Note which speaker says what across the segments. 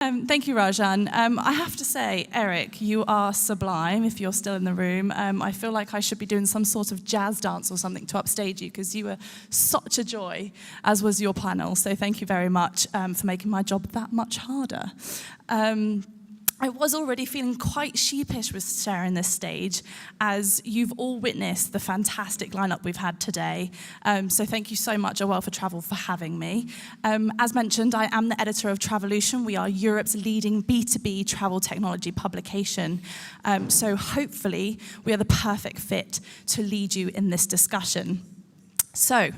Speaker 1: Thank you, Rajan. I have to say, Eric, you are sublime if you're still in the room. I feel like I should be doing some sort of jazz dance or something to upstage you because you were such a joy, as was your panel. So thank you very much for making my job that much harder. I was already feeling quite sheepish with sharing this stage, as you've all witnessed the fantastic lineup we've had today. So thank you so much, A Well for Travel, for having me. As mentioned, I am the editor of Travolution. We are Europe's leading B2B travel technology publication. So hopefully, we are the perfect fit to lead you in this discussion. So,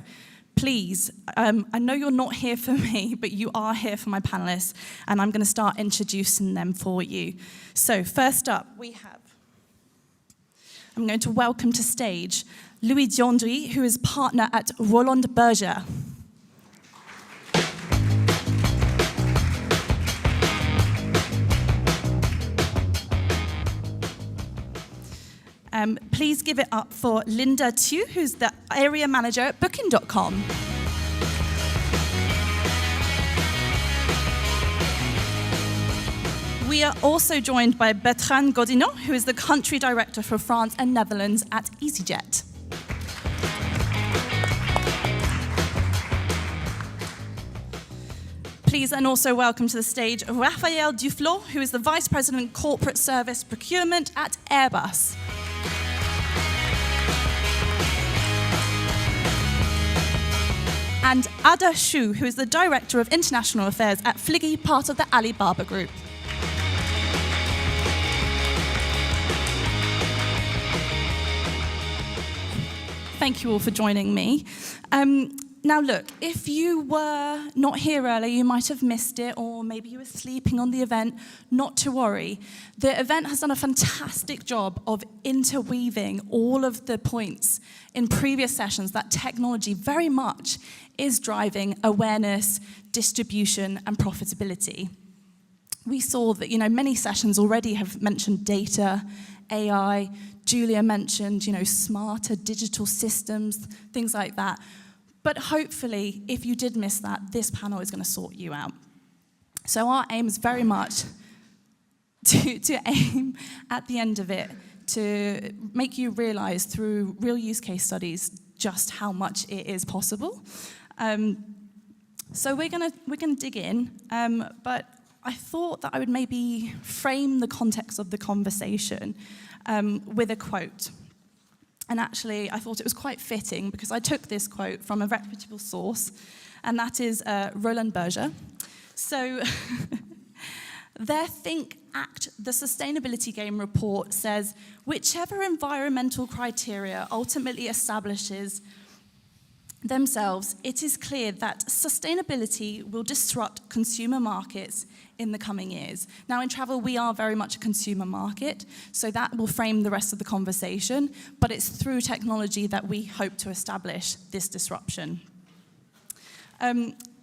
Speaker 1: please, I know you're not here for me, but you are here for my panelists, and I'm going to start introducing them for you. So first up, I'm going to welcome to stage Louis Gendry, who is partner at Roland Berger. Please give it up for Linda Tu, who's the area manager at Booking.com. We are also joined by Bertrand Godinot, who is the country director for France and Netherlands at EasyJet. Please and also welcome to the stage Raphael Duflos, who is the Vice President Corporate Service Procurement at Airbus. And Ada Xu, who is the Director of International Affairs at Fliggy, part of the Alibaba Group. Thank you all for joining me. Now look, if you were not here earlier, you might have missed it, or maybe you were sleeping on the event. Not to worry. The event has done a fantastic job of interweaving all of the points in previous sessions that technology very much is driving awareness, distribution, and profitability. We saw that, many sessions already have mentioned data, AI. Julia mentioned, smarter digital systems, things like that. But hopefully, if you did miss that, this panel is going to sort you out. So our aim is very much to aim at the end of it to make you realize through real use case studies just how much it is possible. So we're gonna dig in, but I thought that I would maybe frame the context of the conversation with a quote. And actually, I thought it was quite fitting because I took this quote from a reputable source, and that is Roland Berger. So their Think Act, the Sustainability Game report says, whichever environmental criteria ultimately establishes themselves, it is clear that sustainability will disrupt consumer markets in the coming years. Now, in travel, we are very much a consumer market, so that will frame the rest of the conversation, but it's through technology that we hope to establish this disruption.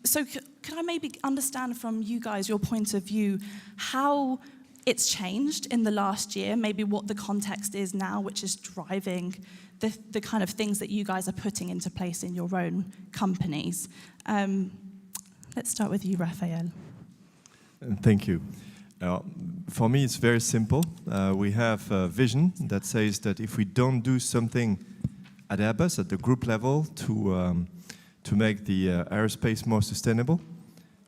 Speaker 1: So could I maybe understand from you guys, your point of view, how it's changed in the last year, maybe what the context is now, which is driving the kind of things that you guys are putting into place in your own companies. Let's start with you, Raphael.
Speaker 2: Thank you. For me, it's very simple. We have a vision that says that if we don't do something at Airbus, at the group level, to make the aerospace more sustainable,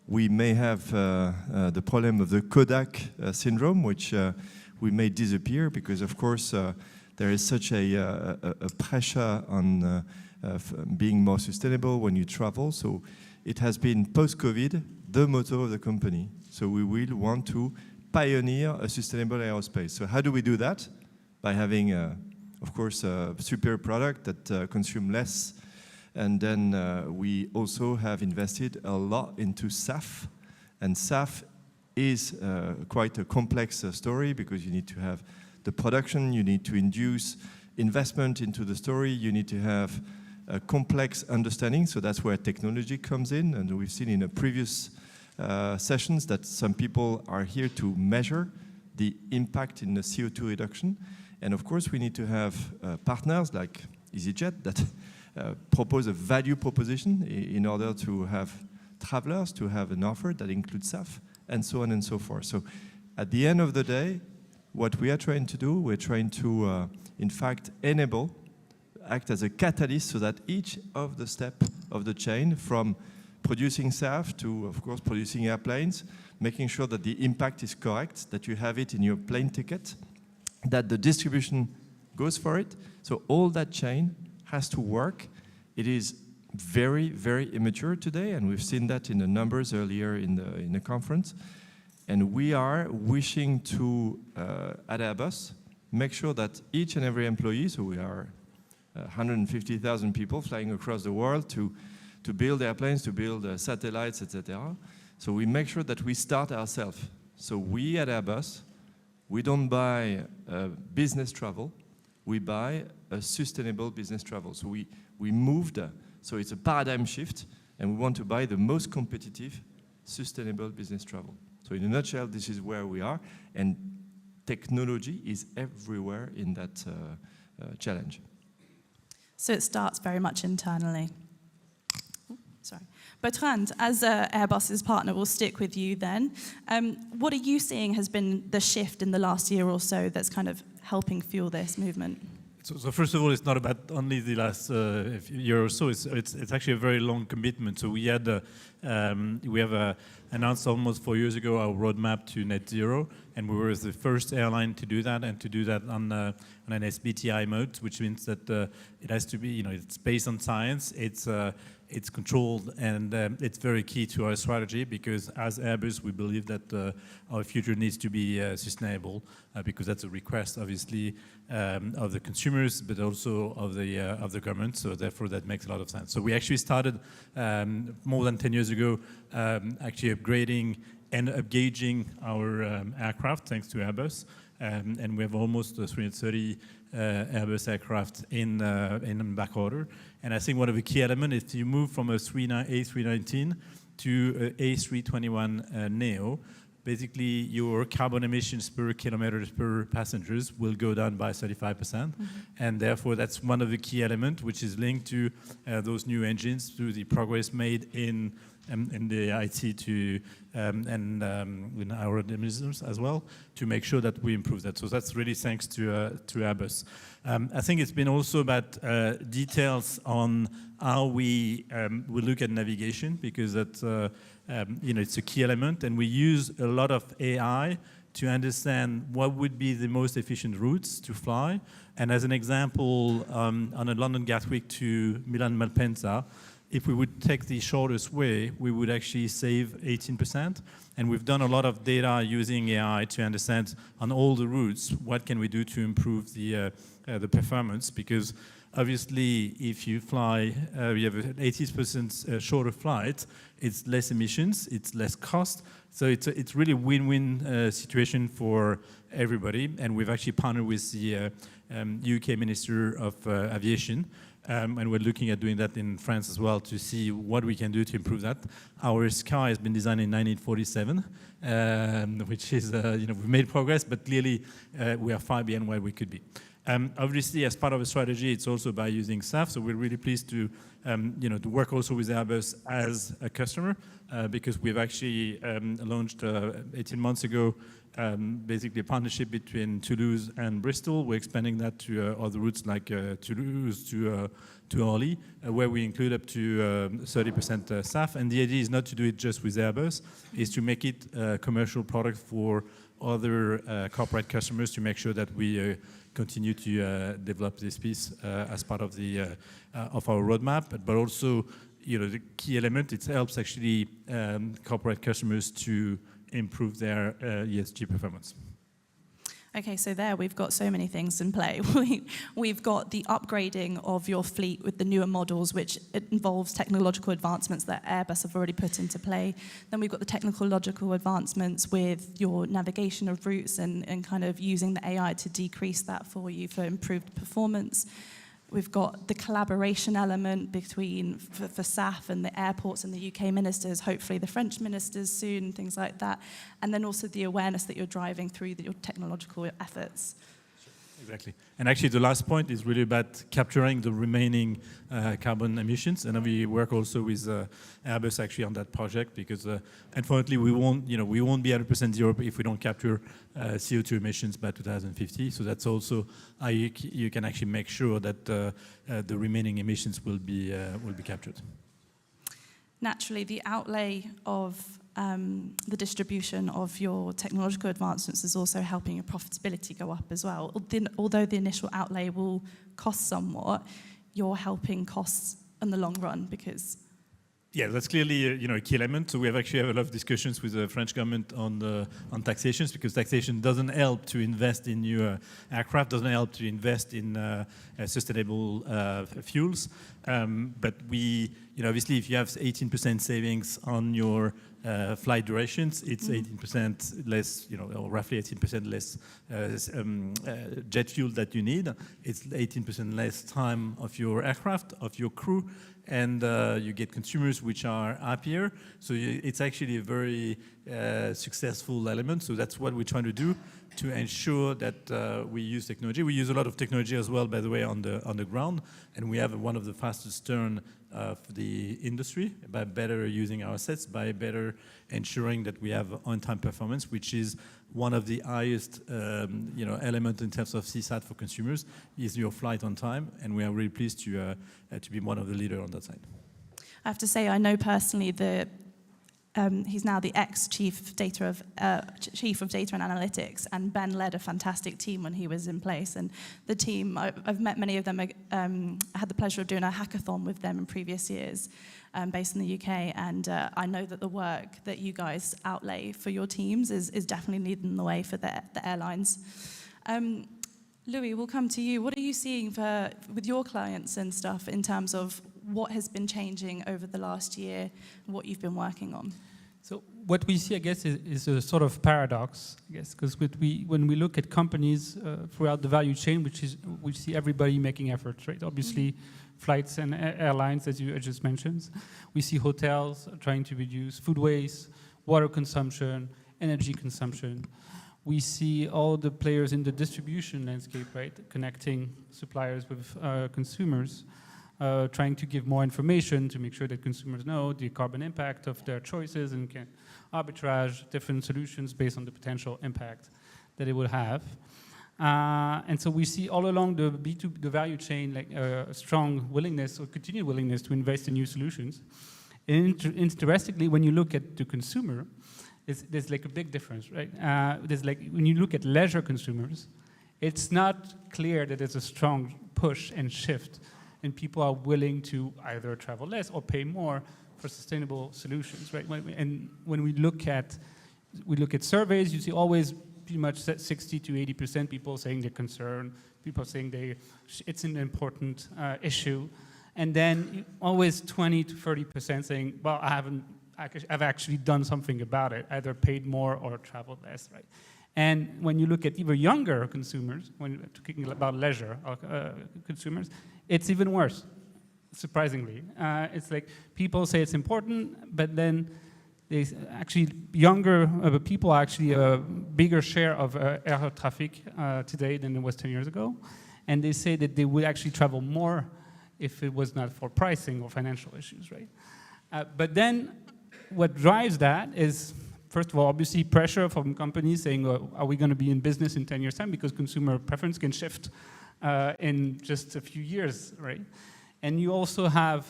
Speaker 2: we may have the problem of the Kodak syndrome, which we may disappear because, of course, there is such a pressure on being more sustainable when you travel. So it has been post-COVID the motto of the company. So we will want to pioneer a sustainable aerospace. So how do we do that? By having, of course, a superior product that consumes less. And then we also have invested a lot into SAF. And SAF is quite a complex story because you need to have the production, you need to induce investment into the story, you need to have a complex understanding, so that's where technology comes in, and we've seen in the previous sessions that some people are here to measure the impact in the CO2 reduction, and of course we need to have partners like EasyJet that propose a value proposition in order to have travelers to have an offer that includes SAF, and so on and so forth. So at the end of the day, what we are trying to do, we're trying to, in fact, act as a catalyst so that each of the step of the chain, from producing SAF to, of course, producing airplanes, making sure that the impact is correct, that you have it in your plane ticket, that the distribution goes for it. So all that chain has to work. It is very, very immature today, and we've seen that in the numbers earlier in the conference. And we are wishing to, at Airbus, make sure that each and every employee, so we are 150,000 people flying across the world to build airplanes, to build satellites, etc. So we make sure that we start ourselves. So we at Airbus, we don't buy business travel, we buy a sustainable business travel. So we moved, so it's a paradigm shift, and we want to buy the most competitive, sustainable business travel. So in a nutshell, this is where we are, and technology is everywhere in that challenge.
Speaker 1: So it starts very much internally. Sorry. Bertrand, as Airbus's partner, we'll stick with you then. What are you seeing has been the shift in the last year or so that's kind of helping fuel this movement?
Speaker 3: So first of all, it's not about only the last year or so. It's actually a very long commitment. So we have announced almost 4 years ago our roadmap to net zero, and we were the first airline to do that, and to do that on an SBTi mode, which means that it has to be, it's based on science. It's controlled, and it's very key to our strategy, because as Airbus, we believe that our future needs to be sustainable, because that's a request, obviously, of the consumers, but also of the government. So therefore, that makes a lot of sense. So we actually started more than 10 years ago, actually upgrading and upgauging our aircraft, thanks to Airbus, and we have almost 330 Airbus aircraft in back order. And I think one of the key elements is you move from a A319 to a A321 Neo. Basically, your carbon emissions per kilometer per passengers will go down by 35%. And therefore, that's one of the key elements, which is linked to those new engines, to the progress made in the IT to and in our mechanisms as well, to make sure that we improve that. So that's really thanks to Airbus. I think it's been also about details on how we look at navigation, because that's it's a key element, and we use a lot of AI to understand what would be the most efficient routes to fly. And as an example, on a London Gatwick to Milan Malpensa, if we would take the shortest way, we would actually save 18%. And we've done a lot of data using AI to understand on all the routes, what can we do to improve the performance? Because obviously, if you fly, you have an 80% shorter flight, it's less emissions, it's less cost. So it's really a win-win situation for everybody. And we've actually partnered with the UK Minister of Aviation, and we're looking at doing that in France as well, to see what we can do to improve that. Our sky has been designed in 1947, which is, we've made progress, but clearly we are far beyond where we could be. Obviously, as part of the strategy, it's also by using SAF. So we're really pleased to, to work also with Airbus as a customer, because we've actually launched 18 months ago, basically a partnership between Toulouse and Bristol. We're expanding that to other routes like Toulouse to Orly, where we include up to 30% SAF. And the idea is not to do it just with Airbus, is to make it a commercial product for other corporate customers, to make sure that we continue to develop this piece as part of our roadmap. But also, the key element, it helps actually corporate customers to improve their ESG performance.
Speaker 1: Okay, so there we've got so many things in play. We've got the upgrading of your fleet with the newer models, which involves technological advancements that Airbus have already put into play. Then we've got the technological advancements with your navigation of routes and kind of using the AI to decrease that for you for improved performance. We've got the collaboration element between for SAF and the airports and the UK ministers, hopefully the French ministers soon, things like that. And then also the awareness that you're driving through your technological efforts.
Speaker 3: Exactly. And actually the last point is really about capturing the remaining carbon emissions. And we work also with Airbus actually on that project because unfortunately we won't be 100% zero if we don't capture CO2 emissions by 2050. So that's also how you can actually make sure that the remaining emissions will be captured.
Speaker 1: Naturally, the outlay of the distribution of your technological advancements is also helping your profitability go up as well. Although the initial outlay will cost somewhat, you're helping costs in the long run because...
Speaker 3: Yeah, that's clearly a key element. So we have actually had a lot of discussions with the French government on taxations because taxation doesn't help to invest in new aircraft, doesn't help to invest in sustainable fuels. But we, obviously, if you have 18% savings on your flight durations, it's 18% less, or roughly 18% less jet fuel that you need. It's 18% less time of your aircraft, of your crew, and you get consumers which are happier. So it's actually a very successful element. So that's what we're trying to do to ensure that we use technology. We use a lot of technology as well, by the way, on the ground, and we have one of the fastest turn of the industry by better using our assets, by better ensuring that we have on-time performance, which is one of the highest element in terms of CSAT for consumers, is your flight on time, and we are really pleased to be one of the leaders on that side.
Speaker 1: I have to say, I know personally he's now the ex-chief of data and analytics, and Ben led a fantastic team when he was in place. And the team, I've met many of them. I had the pleasure of doing a hackathon with them in previous years, based in the UK. And I know that the work that you guys outlay for your teams is definitely leading the way for the airlines. Louis, we'll come to you. What are you seeing with your clients and stuff in terms of what has been changing over the last year, what you've been working on?
Speaker 4: So what we see, I guess, is a sort of paradox, I guess, because when we look at companies throughout the value chain, we see everybody making efforts, right? Obviously, flights and airlines, as you just mentioned. We see hotels trying to reduce food waste, water consumption, energy consumption. We see all the players in the distribution landscape, right, connecting suppliers with consumers, trying to give more information to make sure that consumers know the carbon impact of their choices and can arbitrage different solutions based on the potential impact that it would have. And so we see all along the the value chain like a strong willingness or continued willingness to invest in new solutions. And interestingly, when you look at the consumer, there's like a big difference, right? There's like when you look at leisure consumers, it's not clear that there's a strong push and shift, and people are willing to either travel less or pay more for sustainable solutions, right? When we look at surveys, you see always pretty much 60 to 80% people saying they're concerned, people saying it's an important issue, and then always 20 to 30% saying, well, I've actually done something about it, either paid more or traveled less, right? And when you look at even younger consumers, when you're talking about leisure consumers, it's even worse, surprisingly. It's like people say it's important, but then younger people are actually a bigger share of air traffic today than it was 10 years ago. And they say that they would actually travel more if it was not for pricing or financial issues, right? But then what drives that is, first of all, obviously pressure from companies saying, well, are we going to be in business in 10 years' time? Because consumer preference can shift in just a few years, right? And you also have,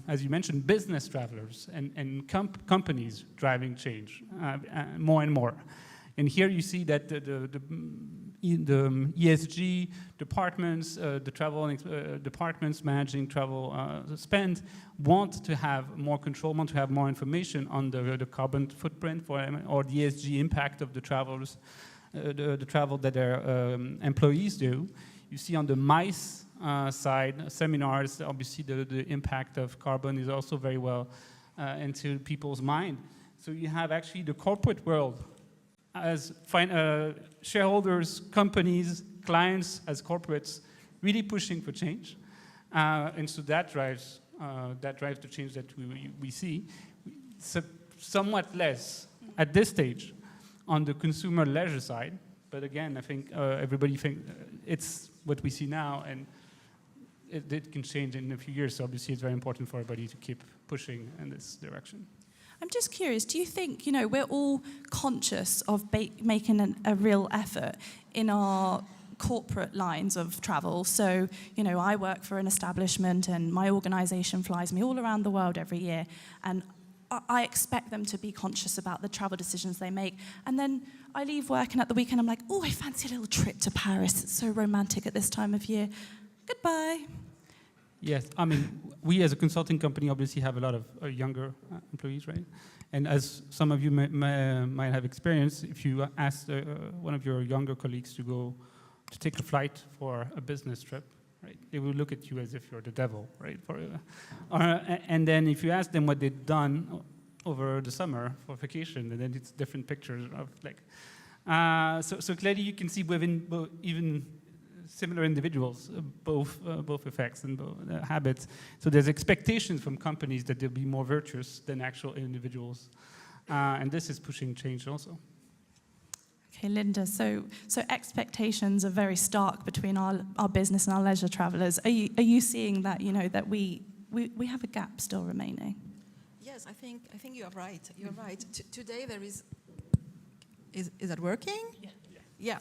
Speaker 4: as you mentioned, business travelers and companies driving change more and more. And here you see that the ESG departments, the travel departments managing travel spend, want to have more control, want to have more information on the carbon footprint or the ESG impact of the travelers, the travel that their employees do. You see on the MICE side, seminars, obviously the impact of carbon is also very well into people's mind. So you have actually the corporate world as shareholders, companies, clients, as corporates, really pushing for change. And so that drives the change that we see. Somewhat less at this stage on the consumer leisure side, But again, I think everybody think it's what we see now, and it can change in a few years. So obviously, it's very important for everybody to keep pushing in this direction.
Speaker 1: I'm just curious, do you think, we're all conscious of making a real effort in our corporate lines of travel? So, I work for an establishment and my organization flies me all around the world every year, and I expect them to be conscious about the travel decisions they make. And then I leave work and at the weekend I'm like, oh, I fancy a little trip to Paris. It's so romantic at this time of year. Goodbye.
Speaker 4: Yes, I mean, we as a consulting company obviously have a lot of younger employees, right? And as some of you might have experienced, if you ask one of your younger colleagues to take a flight for a business trip, right, they will look at you as if you're the devil, right? And then if you ask them what they've done over the summer for vacation, and then it's different pictures of like, so clearly you can see within even similar individuals, both effects and both habits. So there's expectations from companies that they'll be more virtuous than actual individuals. And this is pushing change also.
Speaker 1: Okay, Linda, so expectations are very stark between our business and our leisure travelers. Are you seeing that, that we have a gap still remaining?
Speaker 5: Yes, I think you are right. You're right. Today there is that working? Yeah.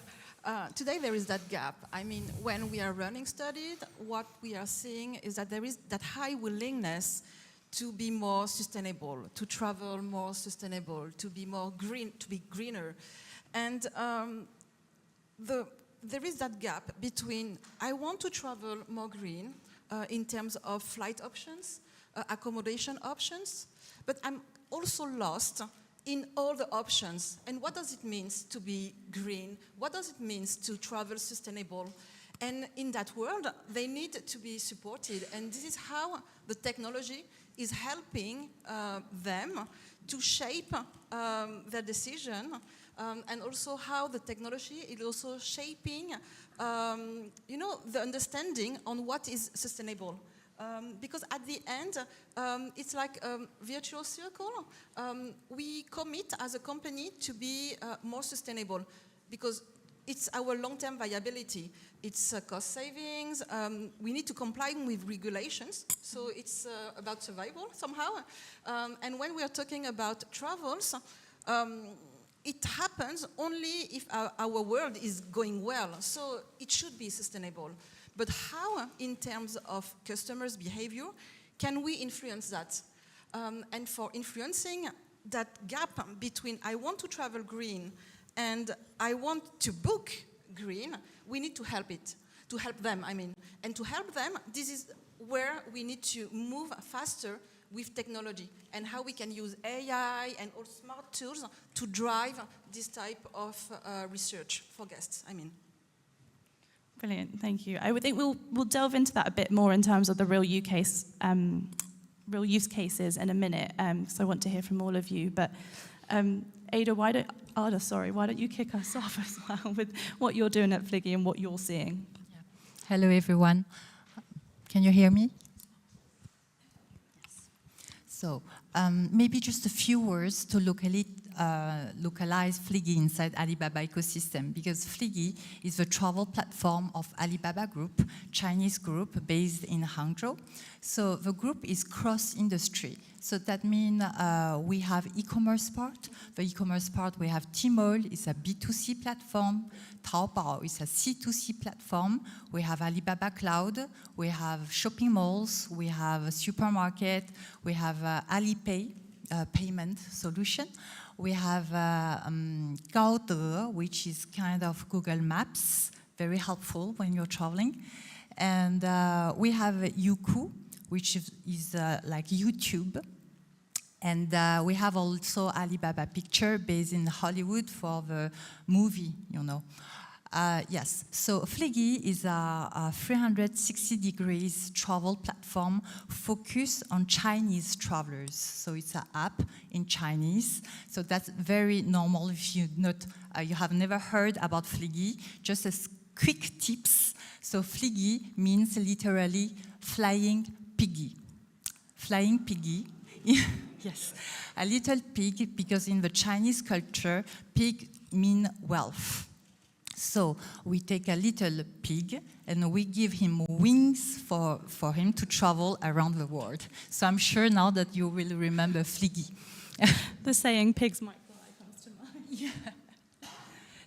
Speaker 5: Today there is that gap. I mean, when we are running studies, what we are seeing is that there is that high willingness to be more sustainable, to travel more sustainable, to be more green, to be greener. And there is that gap between I want to travel more green in terms of flight options, accommodation options, but I'm also lost in all the options. And what does it mean to be green? What does it mean to travel sustainable? And in that world, they need to be supported. And this is how the technology is helping them to shape their decision, and also how the technology is also shaping, the understanding on what is sustainable. Because at the end, it's like a virtual circle. We commit as a company to be more sustainable because it's our long-term viability. It's cost savings. We need to comply with regulations. So it's about survival somehow. And when we are talking about travels, it happens only if our world is going well. So it should be sustainable. But how, in terms of customers' behavior, can we influence that? And for influencing that gap between I want to travel green and I want to book green, we need to help them, I mean. And to help them, this is where we need to move faster with technology and how we can use AI and all smart tools to drive this type of research for guests, I mean.
Speaker 1: Brilliant, thank you. I would think we'll delve into that a bit more in terms of the real use cases in a minute, because I want to hear from all of you. But Ada, why don't you kick us off as well with what you're doing at Fliggy and what you're seeing?
Speaker 6: Yeah. Hello, everyone. Can you hear me? Yes. So maybe just a few words to localize Fliggy inside Alibaba ecosystem, because Fliggy is the travel platform of Alibaba Group, Chinese group based in Hangzhou. So the group is cross-industry. So that means we have e-commerce part. The e-commerce part, we have Tmall, it's a B2C platform. Taobao is a C2C platform. We have Alibaba Cloud. We have shopping malls. We have a supermarket. We have Alipay, payment solution. We have Gaode, which is kind of Google Maps, very helpful when you're traveling. And we have Youku, which is like YouTube. And we have also Alibaba Picture based in Hollywood for the movie, Yes, so Fliggy is a 360 degrees travel platform focused on Chinese travelers. So it's an app in Chinese. So that's very normal if you have never heard about Fliggy. Just as quick tips. So Fliggy means literally flying piggy. Flying piggy. Yes, a little pig, because in the Chinese culture, pig mean wealth. So we take a little pig and we give him wings for him to travel around the world. So I'm sure now that you will remember Fliggy.
Speaker 1: The saying, pigs might fly, comes to mind.
Speaker 6: Yeah.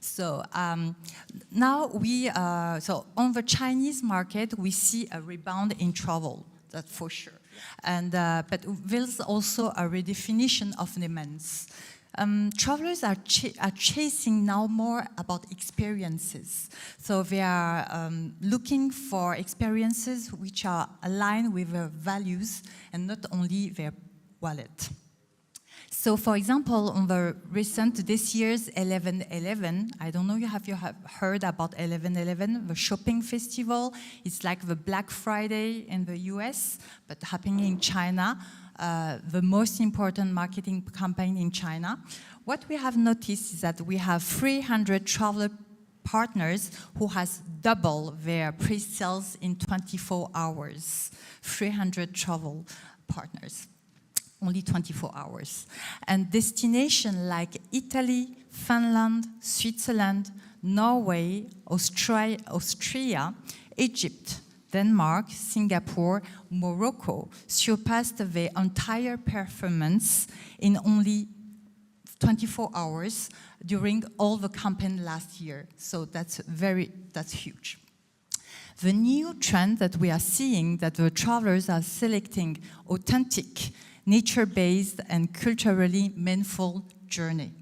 Speaker 6: So now so on the Chinese market, we see a rebound in travel, that's for sure. And, but there's also a redefinition of demands. Travelers are chasing now more about experiences. So they are looking for experiences which are aligned with their values and not only their wallet. So, for example, on the this year's 11/11, I don't know if you have heard about 11/11, the shopping festival. It's like the Black Friday in the US, but happening in China, the most important marketing campaign in China. What we have noticed is that we have 300 traveler partners who has doubled their pre-sales in 24 hours. 300 travel partners. Only 24 hours. And destinations like Italy, Finland, Switzerland, Norway, Austria, Egypt, Denmark, Singapore, Morocco surpassed the entire performance in only 24 hours during all the campaign last year. So that's huge. The new trend that we are seeing, that the travelers are selecting authentic, nature-based and culturally meaningful journey.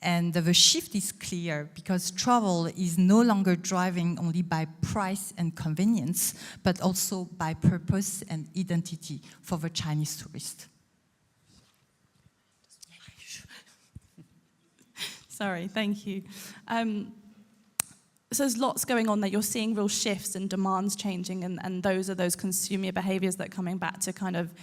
Speaker 6: And the shift is clear because travel is no longer driving only by price and convenience, but also by purpose and identity for the Chinese tourist.
Speaker 1: Sorry, thank you. So there's lots going on there. You're seeing real shifts and demands changing, and those are those consumer behaviors that are coming back to kind of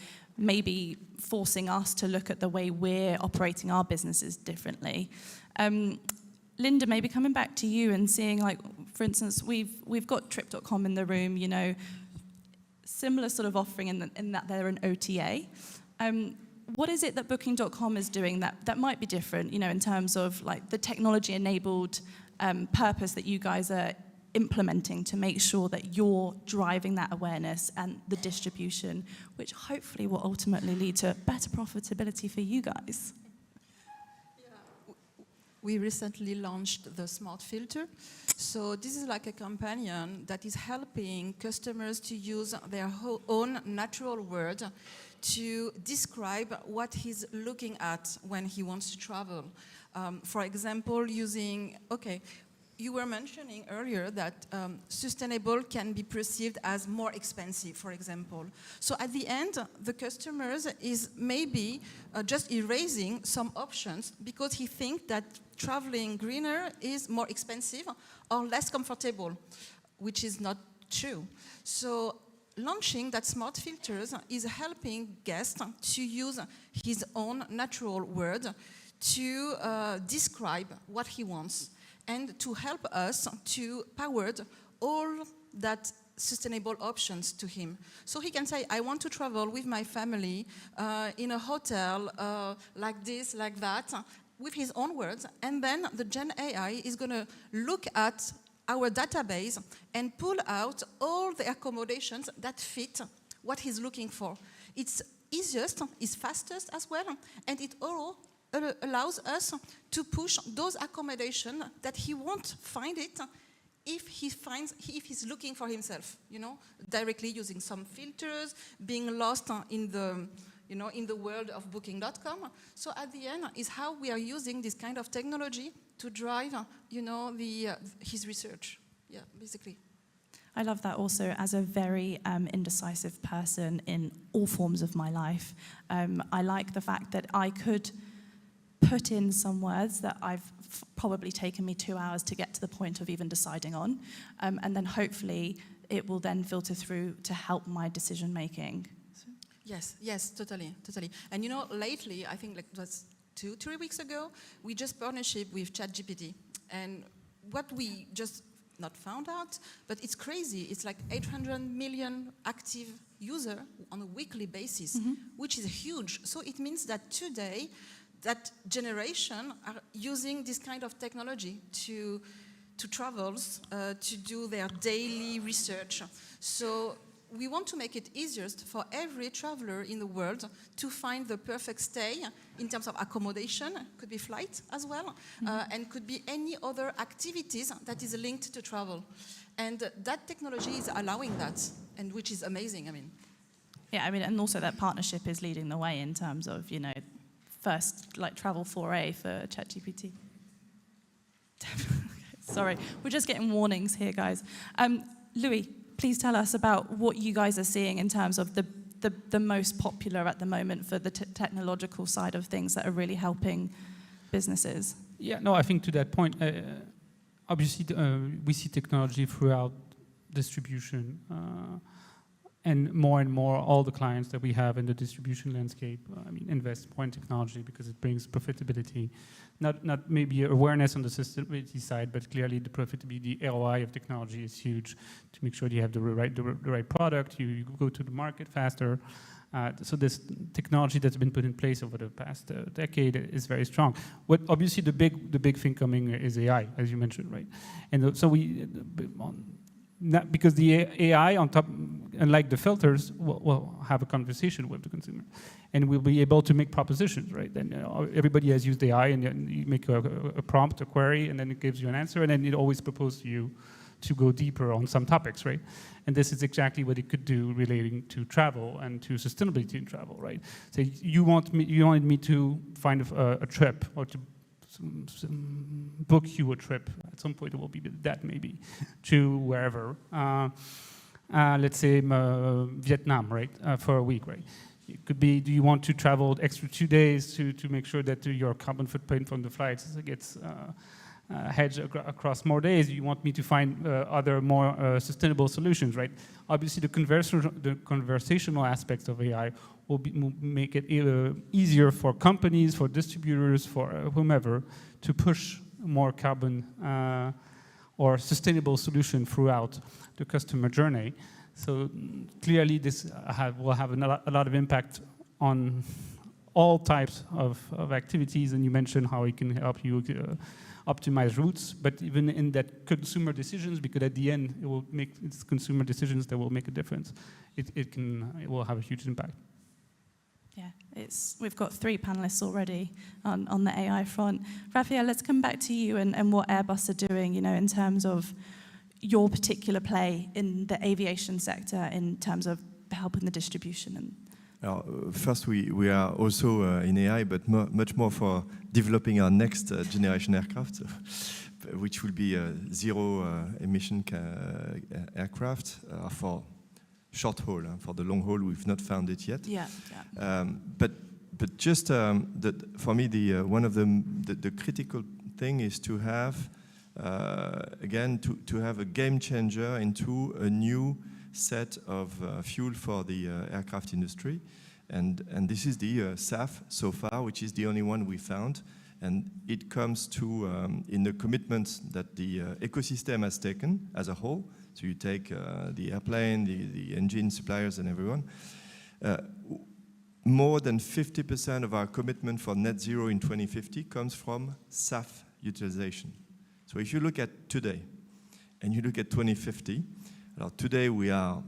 Speaker 1: maybe forcing us to look at the way we're operating our businesses differently. Linda, maybe coming back to you and seeing, like, for instance, we've got Trip.com in the room, you know, similar sort of offering in that they're an OTA. What is it that Booking.com is doing that might be different, you know, in terms of like the technology-enabled purpose that you guys are implementing to make sure that you're driving that awareness and the distribution, which hopefully will ultimately lead to better profitability for you guys?
Speaker 5: Yeah. We recently launched the Smart Filter. So this is like a companion that is helping customers to use their own natural word to describe what he's looking at when he wants to travel. For example, using, you were mentioning earlier that sustainable can be perceived as more expensive, for example. So at the end, the customers is maybe just erasing some options because he thinks that traveling greener is more expensive or less comfortable, which is not true. So launching that smart filters is helping guests to use his own natural word to describe what he wants and to help us to power all that sustainable options to him. So he can say, I want to travel with my family in a hotel like this, like that, with his own words, and then the Gen AI is going to look at our database and pull out all the accommodations that fit what he's looking for. It's easiest, it's fastest as well, and it all allows us to push those accommodations that he won't find it if he's looking for himself, you know, directly using some filters, being lost in the world of Booking.com. So at the end is how we are using this kind of technology to drive, his research. Yeah, basically.
Speaker 1: I love that also as a very indecisive person in all forms of my life. I like the fact that I could put in some words that I've probably taken me 2 hours to get to the point of even deciding on, and then hopefully it will then filter through to help my decision making.
Speaker 5: Yes, totally. And you know, lately, I think like it was 2-3 weeks ago, we just partnership with ChatGPT, and what we just not found out, but it's crazy. It's like 800 million active users on a weekly basis, which is huge. So it means that today, that generation are using this kind of technology to to travels to do their daily research. So we want to make it easiest for every traveler in the world to find the perfect stay in terms of accommodation, could be flight as well, and could be any other activities that is linked to travel. And that technology is allowing that, and which is amazing, I mean.
Speaker 1: Yeah, I mean, and also that partnership is leading the way in terms of, you know, first, like, travel 4A for ChatGPT. Sorry, we're just getting warnings here, guys. Louis, please tell us about what you guys are seeing in terms of the most popular at the moment for the technological side of things that are really helping businesses.
Speaker 4: Yeah, no, I think to that point, obviously we see technology throughout distribution, and more all the clients that we have in the distribution landscape, I mean, invest more in technology because it brings profitability. Not maybe awareness on the sustainability side, but clearly the profitability, the ROI of technology is huge to make sure you have the right product, you go to the market faster. So this technology that's been put in place over the past decade is very strong. What obviously the big thing coming is AI, as you mentioned, right? And so because the AI on top, unlike the filters, will have a conversation with the consumer, and we'll be able to make propositions, right? Then everybody has used AI, and then you make a prompt, a query, and then it gives you an answer, and then it always proposes to you to go deeper on some topics, right? And this is exactly what it could do relating to travel and to sustainability in travel, right? So you wanted me to find a trip or to book you a trip. At some point it will be that maybe to wherever. Let's say Vietnam, right? For a week, right? It could be, do you want to travel extra 2 days to make sure that your carbon footprint from the flights gets hedged across more days? You want me to find other more sustainable solutions, right? Obviously the conversational aspects of AI will make it easier for companies, for distributors, for whomever to push more carbon or sustainable solution throughout the customer journey. So clearly this will have a lot of impact on all types of activities, and you mentioned how it can help you optimize routes, but even in that consumer decisions, because at the end it will make it's consumer decisions that will make a difference. It will have a huge impact.
Speaker 1: Yeah, we've got 3 panelists already on the AI front. Raphael, let's come back to you and what Airbus are doing, you know, in terms of your particular play in the aviation sector, in terms of helping the distribution.
Speaker 2: First, we are also in AI, but much more for developing our next generation aircraft, which will be zero emission aircraft for short haul. For the long haul, we've not found it yet.
Speaker 1: Yeah.
Speaker 2: But just for me, one of the critical thing is to have again to have a game changer into a new set of fuel for the aircraft industry, and this is the SAF so far, which is the only one we found, and it comes to in the commitments that the ecosystem has taken as a whole. So you take the airplane, the engine suppliers, and everyone. More than 50% of our commitment for net zero in 2050 comes from SAF utilization. So if you look at today, and you look at 2050, today we are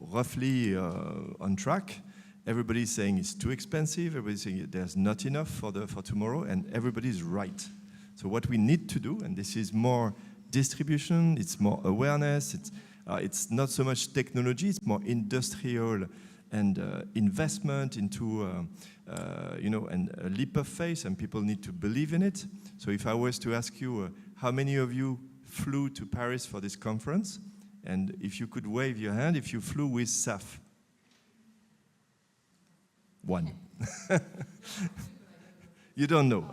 Speaker 2: roughly on track. Everybody's saying it's too expensive. Everybody's saying there's not enough for tomorrow, and everybody's right. So what we need to do, and this is more distribution, it's more awareness, it's not so much technology, it's more industrial and investment into and a leap of faith, and people need to believe in it. So if I was to ask you, how many of you flew to Paris for this conference? And if you could wave your hand if you flew with SAF. 1. You don't know.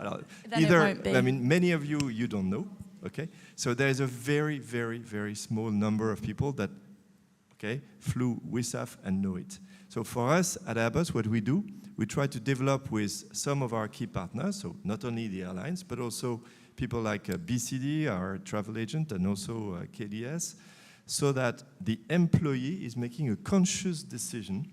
Speaker 2: Either, I mean, many of you don't know. Okay, so there is a very, very, very small number of people that, flew with SAF and know it. So for us at Airbus, what we do, we try to develop with some of our key partners, so not only the airlines, but also people like BCD, our travel agent, and also KDS, so that the employee is making a conscious decision.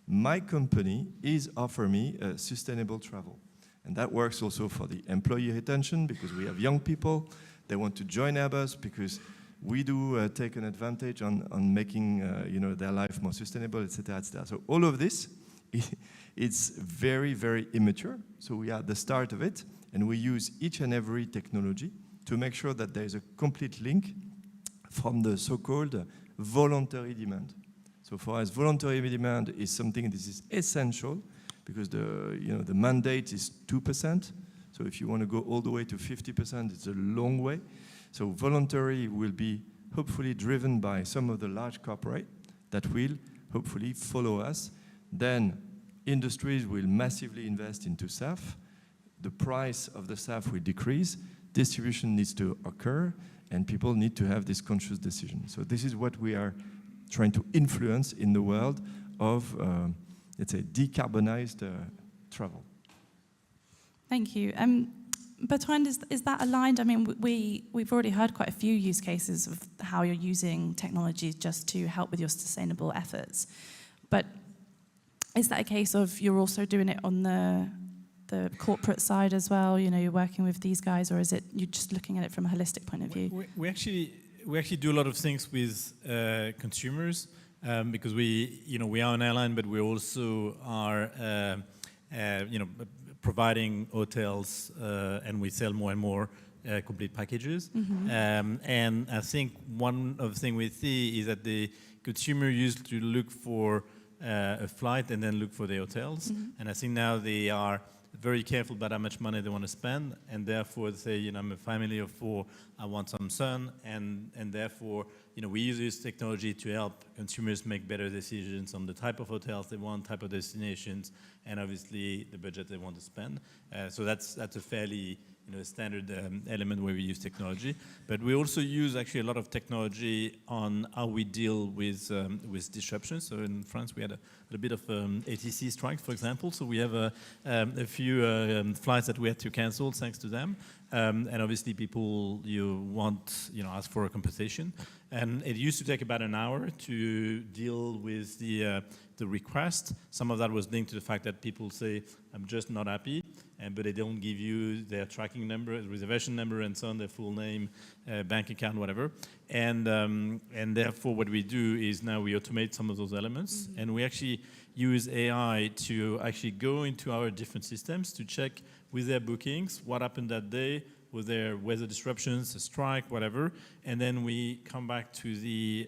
Speaker 2: My company is offering me sustainable travel. And that works also for the employee retention, because we have young people, they want to join Airbus because we do take an advantage on making their life more sustainable, etc., etc. So all of this, it's very, very immature. So we are at the start of it, and we use each and every technology to make sure that there is a complete link from the so-called voluntary demand. So for us, voluntary demand is something that is essential, because the mandate is 2%. So if you want to go all the way to 50%, it's a long way. So voluntary will be hopefully driven by some of the large corporate that will hopefully follow us. Then industries will massively invest into SAF. The price of the SAF will decrease. Distribution needs to occur, and people need to have this conscious decision. So this is what we are trying to influence in the world of, let's say, decarbonized travel.
Speaker 1: Thank you. Bertrand, is that aligned? I mean, we've already heard quite a few use cases of how you're using technology just to help with your sustainable efforts. But is that a case of you're also doing it on the corporate side as well? You know, you're working with these guys, or is it you're just looking at it from a holistic point of view?
Speaker 3: We actually do a lot of things with consumers because we are an airline, but we also are providing hotels, and we sell more and more complete packages.
Speaker 1: Mm-hmm.
Speaker 3: And I think one of the things we see is that the consumer used to look for a flight and then look for the hotels.
Speaker 1: Mm-hmm.
Speaker 3: And I think now they are very careful about how much money they want to spend, and therefore they say, I'm a family of 4, I want some sun, and therefore, we use this technology to help consumers make better decisions on the type of hotels they want, type of destinations, and obviously the budget they want to spend. So that's a fairly standard element where we use technology. But we also use actually a lot of technology on how we deal with disruptions. So in France, we had a bit of ATC strikes, for example. So we have a few flights that we had to cancel thanks to them. And obviously people ask for a compensation. And it used to take about an hour to deal with the request. Some of that was linked to the fact that people say, I'm just not happy, but they don't give you their tracking number, reservation number, and so on, their full name, bank account, whatever. And therefore, what we do is now we automate some of those elements, and we actually use AI to actually go into our different systems to check with their bookings what happened that day, with their weather disruptions, a strike, whatever, and then we come back to the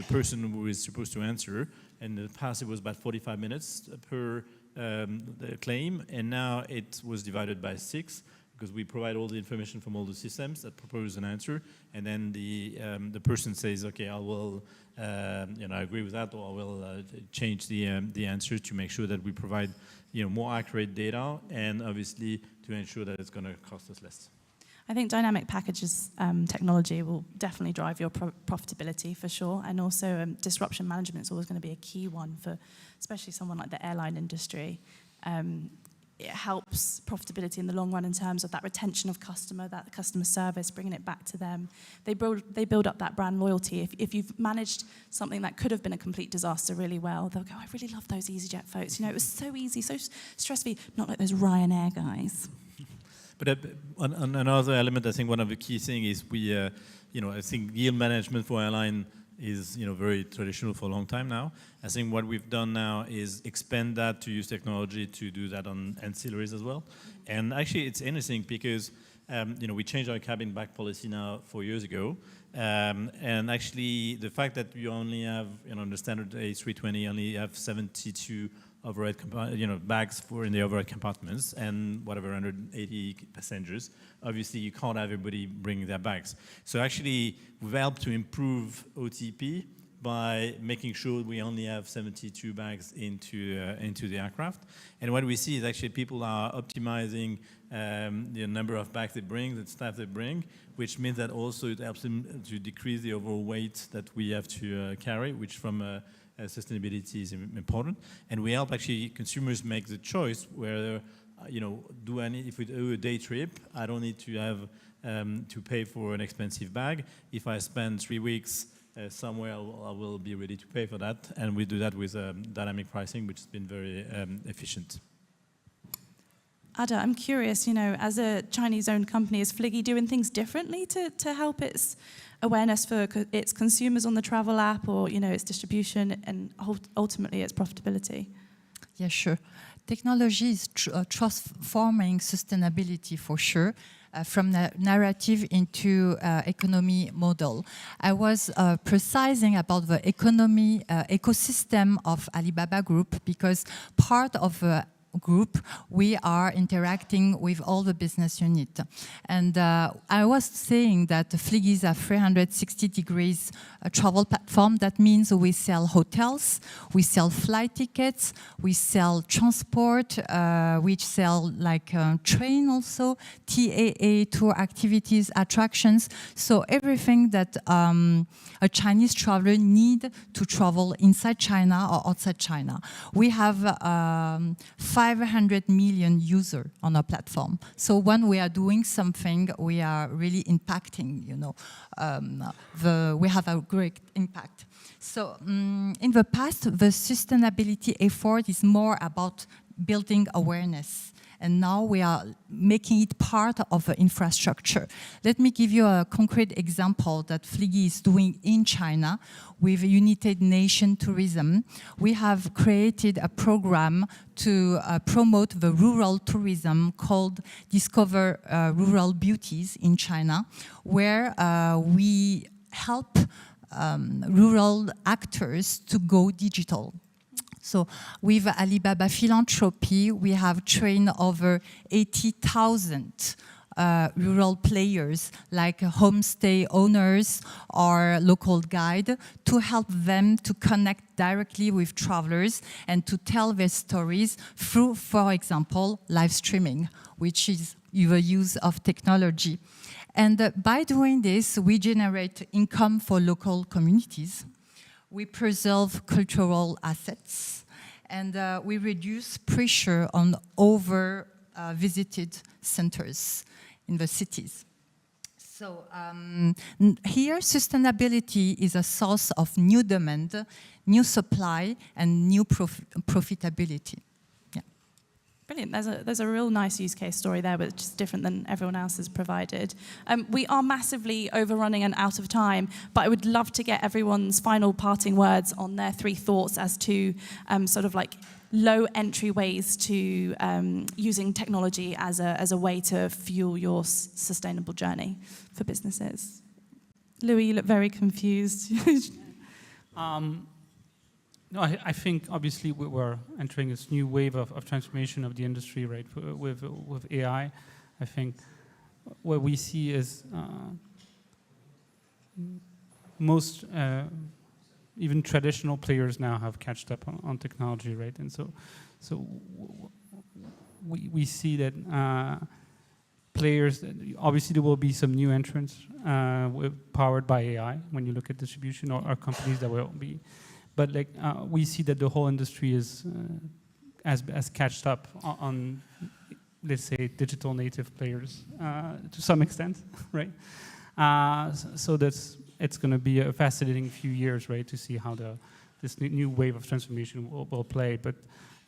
Speaker 3: person who is supposed to answer. In the past, it was about 45 minutes per the claim, and now it was divided by 6 because we provide all the information from all the systems that propose an answer, and then the person says, okay, I will, I agree with that, or I will change the answer to make sure that we provide, more accurate data, and obviously to ensure that it's going to cost us less.
Speaker 1: I think dynamic packages technology will definitely drive your profitability for sure, and also disruption management is always going to be a key one for especially someone like the airline industry. It helps profitability in the long run in terms of that retention of customer, that customer service, bringing it back to them. They build up that brand loyalty. If you've managed something that could have been a complete disaster really well, they'll go, I really love those EasyJet folks. It was so easy, so stress-free, not like those Ryanair guys.
Speaker 3: But on another element, I think one of the key things is we, I think yield management for airline is, very traditional for a long time now. I think what we've done now is expand that to use technology to do that on ancillaries as well. And actually, it's interesting because, we changed our cabin bag policy now 4 years ago. And actually, the fact that you only have, the standard A320 only have 72 overhead bags in the overhead compartments and whatever 180 passengers. Obviously, you can't have everybody bringing their bags. So actually, we've helped to improve OTP by making sure we only have 72 bags into the aircraft. And what we see is actually people are optimizing the number of bags they bring, the staff they bring, which means that also it helps them to decrease the overall weight that we have to carry, which from sustainability is important. And we help actually consumers make the choice where, if we do a day trip, I don't need to have to pay for an expensive bag. If I spend 3 weeks somewhere, I will be ready to pay for that. And we do that with dynamic pricing, which has been very efficient.
Speaker 1: Ada, I'm curious, as a Chinese-owned company, is Fliggy doing things differently to help its awareness for its consumers on the travel app, or its distribution and ultimately its profitability?
Speaker 6: Yeah, sure. Technology is transforming sustainability for sure, from the narrative into economy model. I was precising about the economy ecosystem of Alibaba Group, because part of group, we are interacting with all the business unit. And I was saying that Fliggy is a 360 degrees travel platform. That means we sell hotels, we sell flight tickets, we sell transport, we sell like train also, TAA, tour activities, attractions. So everything that a Chinese traveler need to travel inside China or outside China. We have 500 million users on our platform. So when we are doing something, we are really impacting, we have a great impact. So in the past, the sustainability effort is more about building awareness. And now we are making it part of the infrastructure. Let me give you a concrete example that Fliggy is doing in China with United Nations Tourism. We have created a program to promote the rural tourism called Discover Rural Beauties in China, where we help rural actors to go digital. So with Alibaba Philanthropy, we have trained over 80,000 rural players like homestay owners or local guide to help them to connect directly with travelers and to tell their stories through, for example, live streaming, which is the use of technology. And by doing this, we generate income for local communities. We preserve cultural assets, and we reduce pressure on over-visited centers in the cities. So here, sustainability is a source of new demand, new supply, and new profitability.
Speaker 1: Brilliant. There's a real nice use case story there, which is different than everyone else has provided. We are massively overrunning and out of time, but I would love to get everyone's final parting words on their 3 thoughts as to sort of like low entry ways to using technology as a way to fuel your sustainable journey for businesses. Louis, you look very confused.
Speaker 4: No, I think obviously we're entering this new wave of transformation of the industry, right? With AI, I think what we see is most even traditional players now have catched up on technology, right? And so we see that players, obviously there will be some new entrants powered by AI when you look at distribution, or companies that will be. But like we see that the whole industry is has catched up on, let's say, digital native players to some extent, right? So it's going to be a fascinating few years, right, to see how this new wave of transformation will play. But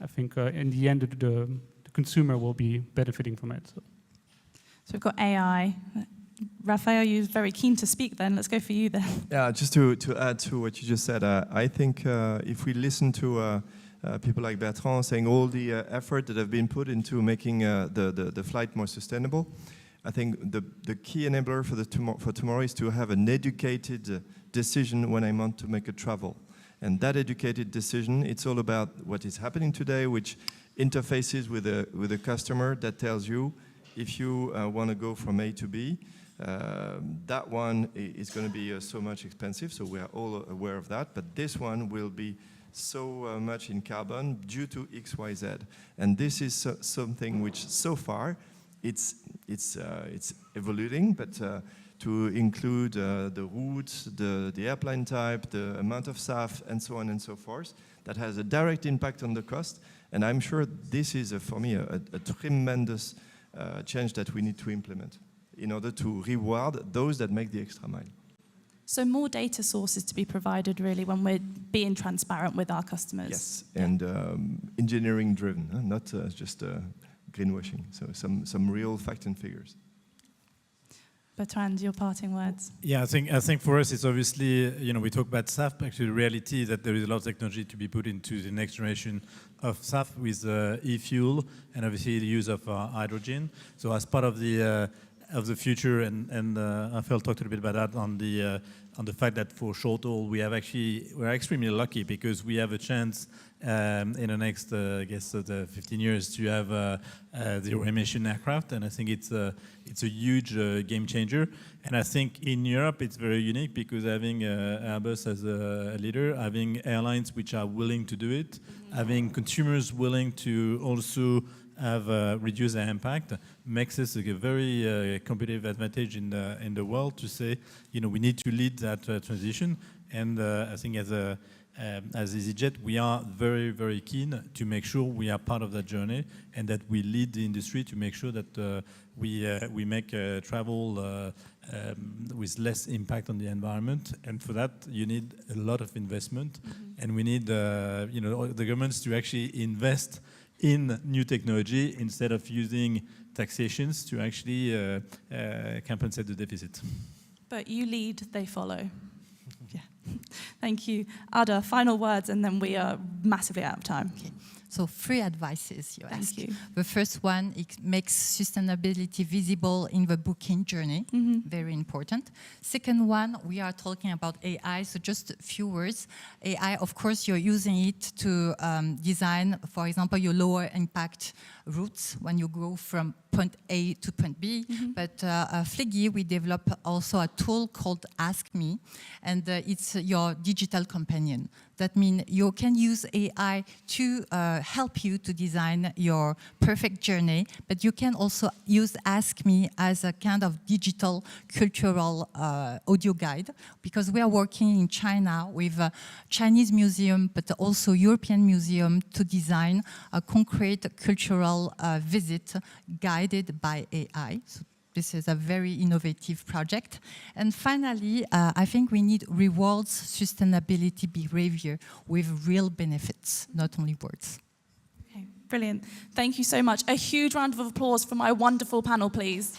Speaker 4: I think in the end, the consumer will be benefiting from it. So
Speaker 1: we've got AI. Raphael, you're very keen to speak then. Let's go for you then.
Speaker 2: Yeah, just to add to what you just said, I think if we listen to people like Bertrand saying all the effort that have been put into making the flight more sustainable, I think the key enabler for tomorrow is to have an educated decision when I want to make a travel. And that educated decision, it's all about what is happening today, which interfaces with a customer that tells you if you want to go from A to B, that one is going to be so much expensive, so we are all aware of that, but this one will be so much in carbon due to X, Y, Z. And this is something which so far it's evolving, but to include the routes, the airplane type, the amount of SAF, and so on and so forth, that has a direct impact on the cost. And I'm sure this is, for me, a tremendous change that we need to implement in order to reward those that make the extra mile.
Speaker 1: So more data sources to be provided, really, when we're being transparent with our customers.
Speaker 2: Yes, and engineering driven, not just greenwashing. So some real facts and figures.
Speaker 1: Bertrand, your parting words.
Speaker 3: Yeah, I think for us it's obviously, we talk about SAF, but actually the reality is that there is a lot of technology to be put into the next generation of SAF with e-fuel and obviously the use of hydrogen. So as part of the future, and Raphael talked a little bit about that on the fact that for short haul we're extremely lucky because we have a chance in the next, 15 years to have zero emission aircraft, and I think it's a huge game changer. And I think in Europe it's very unique because having Airbus as a leader, having airlines which are willing to do it, having consumers willing to also have reduced their impact makes us a very competitive advantage in the world to say, we need to lead that transition. And I think as EasyJet, we are very, very keen to make sure we are part of that journey and that we lead the industry to make sure that we make travel with less impact on the environment. And for that, you need a lot of investment, and we need the governments to actually invest in new technology instead of using taxations to actually compensate the deficit.
Speaker 1: But you lead, they follow. Yeah. Thank you. Ada, final words, and then we are massively out of time.
Speaker 6: Okay. So 3 advices you ask.
Speaker 1: Thank you.
Speaker 6: The first one, it makes sustainability visible in the booking journey. Very important. Second one, we are talking about AI, so just a few words. AI, of course, you're using it to design, for example, your lower impact routes when you go from point A to point B. But Fliggy, we developed also a tool called Ask Me, and it's your digital companion. That means you can use AI to help you to design your perfect journey, but you can also use Ask Me as a kind of digital cultural audio guide, because we are working in China with a Chinese museum, but also European museum to design a concrete cultural visit guided by AI. So this is a very innovative project. And finally, I think we need rewards sustainability behavior with real benefits, not only words.
Speaker 1: Okay, brilliant. Thank you so much. A huge round of applause for my wonderful panel, please.